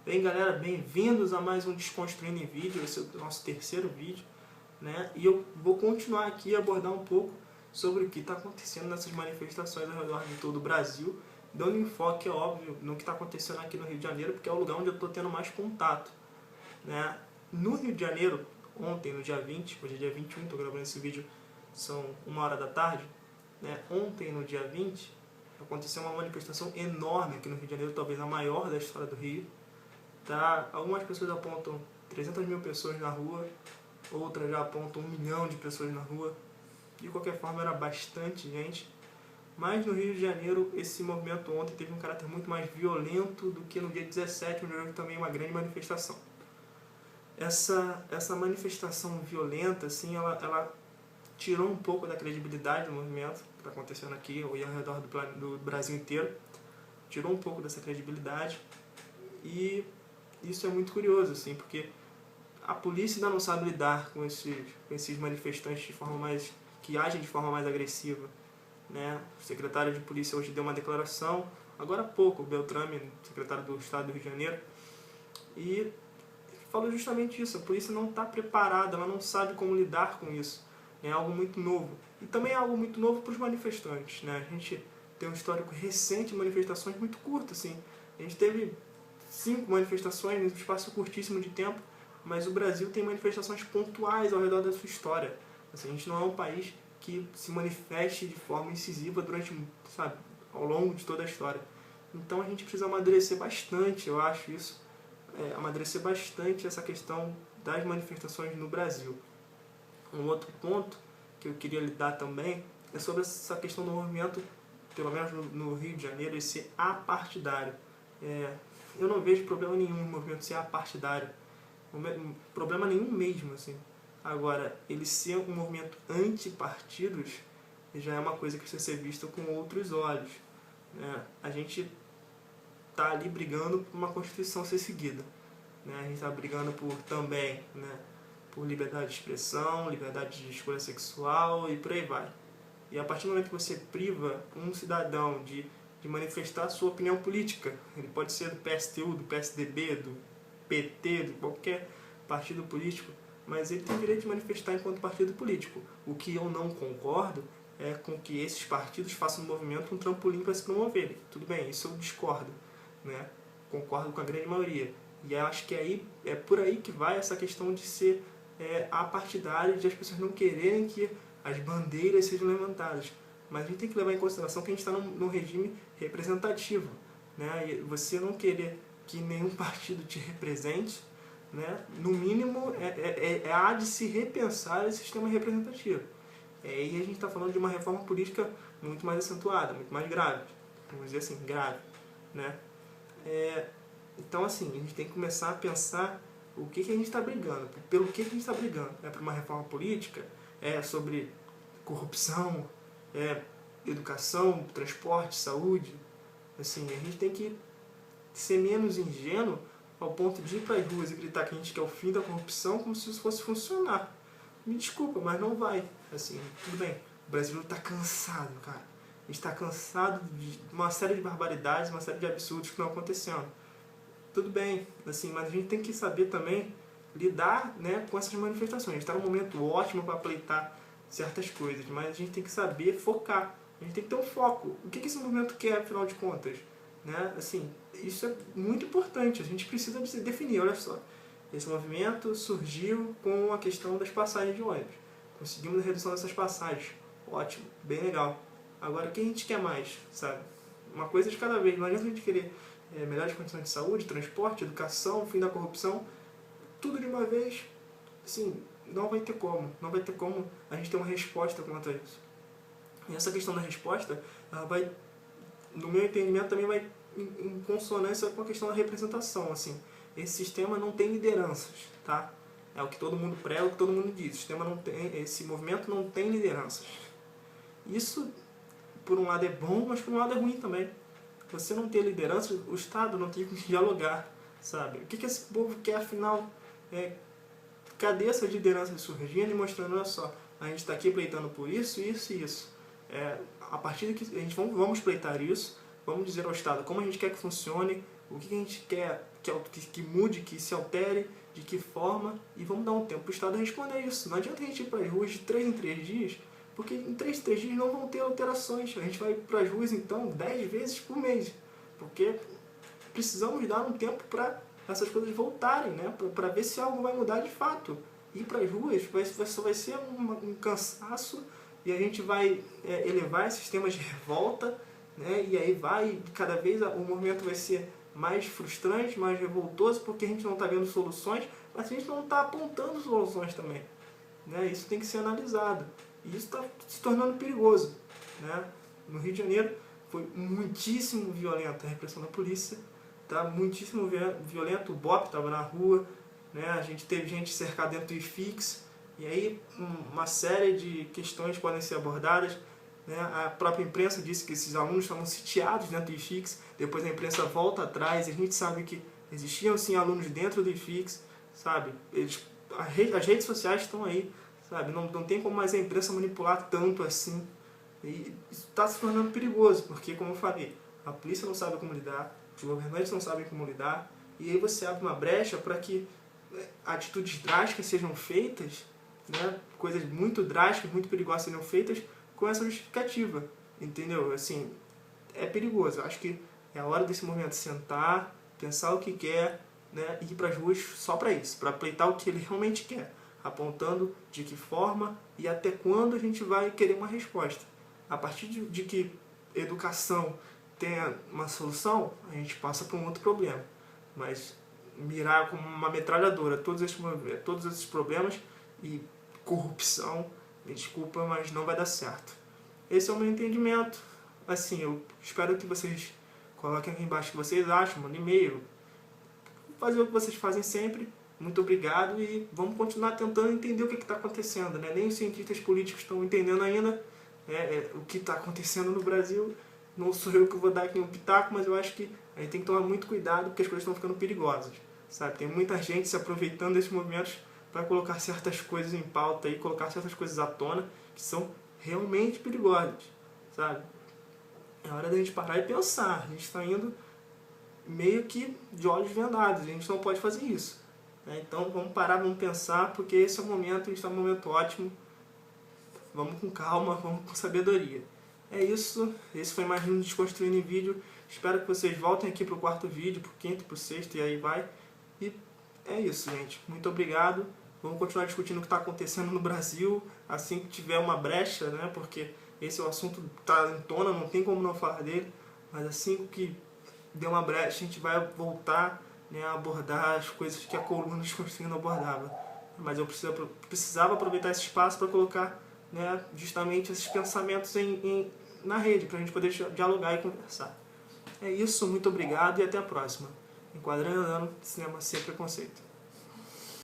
Bem, galera, bem-vindos a mais um Desconstruindo em Vídeo. Esse é o nosso terceiro vídeo, né? E eu vou continuar aqui e abordar um pouco sobre o que está acontecendo nessas manifestações ao redor de todo o Brasil, dando enfoque, é óbvio, no que está acontecendo aqui no Rio de Janeiro, porque é o lugar onde eu estou tendo mais contato, né? No Rio de Janeiro, ontem, no dia 20, hoje é dia 21, estou gravando esse vídeo, são 1h da tarde, né? Ontem, no dia 20, aconteceu uma manifestação enorme aqui no Rio de Janeiro, talvez a maior da história do Rio. Tá? Algumas pessoas apontam 300 mil pessoas na rua, outras já apontam 1 milhão de pessoas na rua. De qualquer forma, era bastante gente. Mas no Rio de Janeiro, esse movimento ontem teve um caráter muito mais violento do que no dia 17, onde houve também uma grande manifestação. Essa manifestação violenta, assim, ela tirou um pouco da credibilidade do movimento que está acontecendo aqui e ao redor do Brasil inteiro. Tirou um pouco dessa credibilidade e isso é muito curioso, assim, porque a polícia ainda não sabe lidar com esses manifestantes que agem de forma mais agressiva, né? O secretário de polícia hoje deu uma declaração, agora há pouco, o Beltrame, secretário do Estado do Rio de Janeiro, e falou justamente isso. A polícia não está preparada, ela não sabe como lidar com isso. É algo muito novo. E também é algo muito novo para os manifestantes, né? A gente tem um histórico recente de manifestações muito curto, assim. A gente teve 5 manifestações num espaço curtíssimo de tempo, mas o Brasil tem manifestações pontuais ao redor da sua história. Assim, a gente não é um país que se manifeste de forma incisiva durante, sabe, ao longo de toda a história. Então a gente precisa amadurecer bastante, eu acho isso, amadurecer bastante essa questão das manifestações no Brasil. Um outro ponto que eu queria lidar também é sobre essa questão do movimento, pelo menos no Rio de Janeiro, ele ser apartidário. Eu não vejo problema nenhum no movimento ser apartidário. Problema nenhum mesmo, assim. Agora, ele ser um movimento anti-partidos já é uma coisa que precisa ser vista com outros olhos, né? A gente está ali brigando por uma Constituição ser seguida, né? A gente está brigando também, né, por liberdade de expressão, liberdade de escolha sexual e por aí vai. E a partir do momento que você priva um cidadão de manifestar a sua opinião política, ele pode ser do PSTU, do PSDB, do PT, de qualquer partido político, mas ele tem o direito de manifestar enquanto partido político. O que eu não concordo é com que esses partidos façam um movimento, um trampolim para se promoverem. Tudo bem, isso eu discordo, né? Concordo com a grande maioria. E eu acho que é por aí que vai essa questão de ser apartidário, de as pessoas não quererem que as bandeiras sejam levantadas. Mas a gente tem que levar em consideração que a gente está num regime representativo, né? E você não querer que nenhum partido te represente, né? No mínimo, há de se repensar esse sistema representativo. E a gente está falando de uma reforma política muito mais acentuada, muito mais grave. Vamos dizer assim, grave, né? Então, assim, a gente tem que começar a pensar o que a gente está brigando, pelo que a gente está brigando. É por uma reforma política? É sobre corrupção? Educação, transporte, saúde? Assim, a gente tem que ser menos ingênuo ao ponto de ir para as ruas e gritar que a gente quer o fim da corrupção como se isso fosse funcionar. Me desculpa, mas não vai. Assim, tudo bem, o brasileiro está cansado, cara. A gente está cansado de uma série de barbaridades, uma série de absurdos que estão acontecendo. Tudo bem, assim, mas a gente tem que saber também lidar, né, com essas manifestações. A gente está num momento ótimo para pleitar certas coisas, mas a gente tem que saber focar. A gente tem que ter um foco. O que esse movimento quer, afinal de contas? Né? Assim, isso é muito importante. A gente precisa definir, olha só. Esse movimento surgiu com a questão das passagens de ônibus. Conseguimos a redução dessas passagens. Ótimo, bem legal. Agora, o que a gente quer mais, sabe? Uma coisa de cada vez. Não adianta a gente querer melhores condições de saúde, transporte, educação, fim da corrupção. Tudo de uma vez, assim, não vai ter como. Não vai ter como a gente ter uma resposta quanto a isso. E essa questão da resposta, ela vai, no meu entendimento, também vai em consonância com a questão da representação. Assim, esse sistema não tem lideranças, tá? É o que todo mundo prega, o que todo mundo diz. O sistema não tem, esse movimento não tem lideranças. Isso, por um lado, é bom, mas por um lado é ruim também. Você não ter liderança, o Estado não tem que dialogar, sabe? O que esse povo quer, afinal? Cadê essas lideranças surgindo e mostrando, olha só, a gente está aqui pleitando por isso, isso e isso. A partir daqui, vamos pleitar isso, vamos dizer ao Estado como a gente quer que funcione, o que a gente quer que mude, que se altere, de que forma, e vamos dar um tempo para o Estado responder isso. Não adianta a gente ir para as ruas de 3 em 3 dias, porque em 3 em 3 dias não vão ter alterações. A gente vai para as ruas, então, 10 vezes por mês, porque precisamos dar um tempo para essas coisas voltarem, né? Para ver se algo vai mudar de fato. Ir para as ruas só vai ser um cansaço, e a gente vai elevar esses temas de revolta, né? E aí cada vez o movimento vai ser mais frustrante, mais revoltoso, porque a gente não está vendo soluções, mas a gente não está apontando soluções também, né? Isso tem que ser analisado, e isso está se tornando perigoso, né? No Rio de Janeiro foi muitíssimo violenta a repressão da polícia, tá? Muitíssimo violento, o BOP estava na rua, né? A gente teve gente cercada dentro do IFIX, e aí uma série de questões podem ser abordadas, né? A própria imprensa disse que esses alunos estavam sitiados dentro do IFIX, depois a imprensa volta atrás, e a gente sabe que existiam sim alunos dentro do IFIX, sabe? As redes sociais estão aí, sabe? Não tem como mais a imprensa manipular tanto assim, e isso está se tornando perigoso, porque, como eu falei, a polícia não sabe como lidar, os governantes não sabem como lidar, e aí você abre uma brecha para que atitudes drásticas sejam feitas, né? Coisas muito drásticas, muito perigosas sejam feitas com essa justificativa, entendeu? Assim, é perigoso. Eu acho que é a hora desse movimento sentar, pensar o que quer, né? E ir para as ruas só para isso, para pleitar o que ele realmente quer, apontando de que forma e até quando a gente vai querer uma resposta. A partir de que educação tenha uma solução, a gente passa para um outro problema. Mas mirar como uma metralhadora todos esses problemas e corrupção, me desculpa, mas não vai dar certo. Esse é o meu entendimento. Assim, eu espero que vocês coloquem aqui embaixo o que vocês acham, mandem e-mail, fazer o que vocês fazem sempre. Muito obrigado, e vamos continuar tentando entender o que está acontecendo, né? Nem os cientistas políticos estão entendendo ainda o que está acontecendo no Brasil. Não sou eu que vou dar aqui um pitaco, mas eu acho que a gente tem que tomar muito cuidado, porque as coisas estão ficando perigosas, sabe? Tem muita gente se aproveitando desses movimentos para colocar certas coisas em pauta e colocar certas coisas à tona que são realmente perigosas, sabe? É hora da gente parar e pensar. A gente está indo meio que de olhos vendados, a gente não pode fazer isso, né? Então vamos parar, vamos pensar, porque esse é o momento, a gente está num momento ótimo. Vamos com calma, vamos com sabedoria. É isso, esse foi mais um Desconstruindo em Vídeo. Espero que vocês voltem aqui para o 4º vídeo, para o 5º, para o 6º, e aí vai. E é isso, gente. Muito obrigado. Vamos continuar discutindo o que está acontecendo no Brasil, assim que tiver uma brecha, né? Porque esse é o assunto que está em tona, não tem como não falar dele. Mas assim que der uma brecha, a gente vai voltar, né, a abordar as coisas que a coluna Desconstruindo abordava. Mas eu precisava aproveitar esse espaço para colocar, né, justamente esses pensamentos na rede, para a gente poder dialogar e conversar. É isso, muito obrigado e até a próxima. Enquadrando, Cinema Sem Preconceito.